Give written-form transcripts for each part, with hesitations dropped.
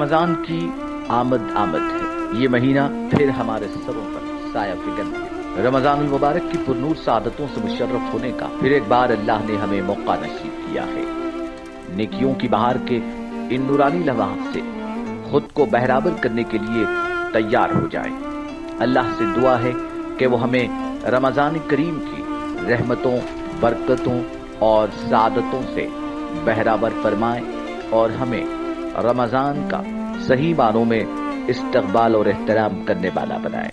रमजान की आमद आमद है। ये महीना फिर हमारे सरों पर साया फिगन है। रमजान मुबारक की पुरनूर सादतों से मुशर्रफ होने का फिर एक बार अल्लाह ने हमें मौका नसीब किया है। नेकियों की बहार के इन नूरानी लम्हात से खुद को बहराबर करने के लिए तैयार हो जाए। अल्लाह से दुआ है कि वो हमें रमजान करीम की रहमतों, बरकतों और सादतों से बहराबर फरमाए और हमें रमजान का सही मानों में इस्तकबाल और एहतराम करने वाला बनाए।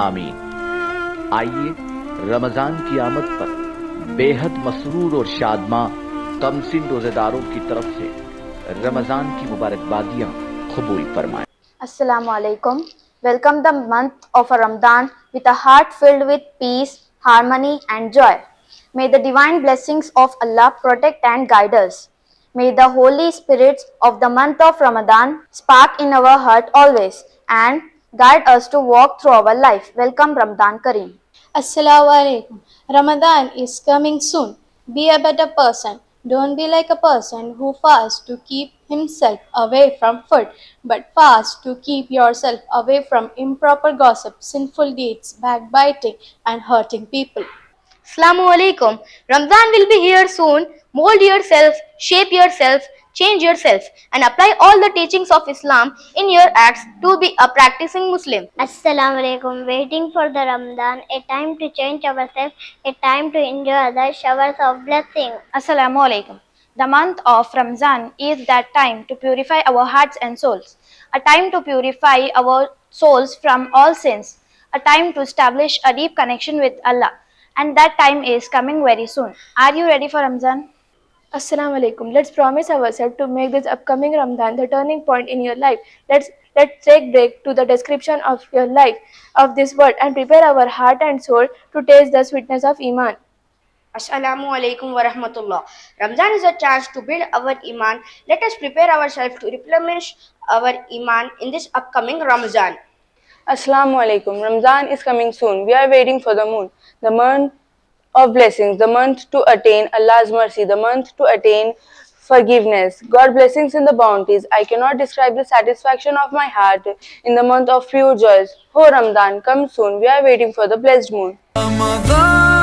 आमीन। आइए रमजान की आमद पर बेहद मसरूर और शादमा कमसिन रोजेदारों की तरफ से रमजान की मुबारकबादियां कबूल फरमाएं। Assalamu alaikum. Welcome the month of Ramadan with a heart filled with peace, harmony and joy. May the divine blessings of Allah protect and guide us. May the holy spirits of the month of Ramadan spark in our heart always and guide us to walk through our life. Welcome Ramadan Kareem. Assalamu alaikum. Ramadan is coming soon. Be a better person. Don't be like a person who fasts to keep himself away from food, but fast to keep yourself away from improper gossip, sinful deeds, backbiting, and hurting people. Assalamu alaikum. Ramadan will be here soon. Mold yourself, shape yourself, change yourself, and apply all the teachings of Islam in your acts to be a practicing Muslim. Assalamu alaikum. Waiting for the Ramadan, a time to change ourselves, a time to enjoy the showers of blessing. Assalamu alaikum. The month of Ramazan is that time to purify our hearts and souls, a time to purify our souls from all sins, a time to establish a deep connection with Allah, and that time is coming very soon. Are you ready for Ramazan? Assalamu alaikum. Let's promise ourselves to make this upcoming Ramadan the turning point in your life. Let's take break to the description of your life of this word and prepare our heart and soul to taste the sweetness of Iman. Assalamu alaikum wa rahmatullah. Ramadan is a chance to build our Iman. Let us prepare ourselves to replenish our Iman in this upcoming Ramadan. Assalamu alaikum. Ramadan is coming soon. We are waiting for the moon, the month of blessings, the month to attain Allah's mercy, the month to attain forgiveness. God blessings in the bounties. I cannot describe the satisfaction of my heart in the month of pure joys. Oh Ramadan, come soon. We are waiting for the blessed moon. Ramadan.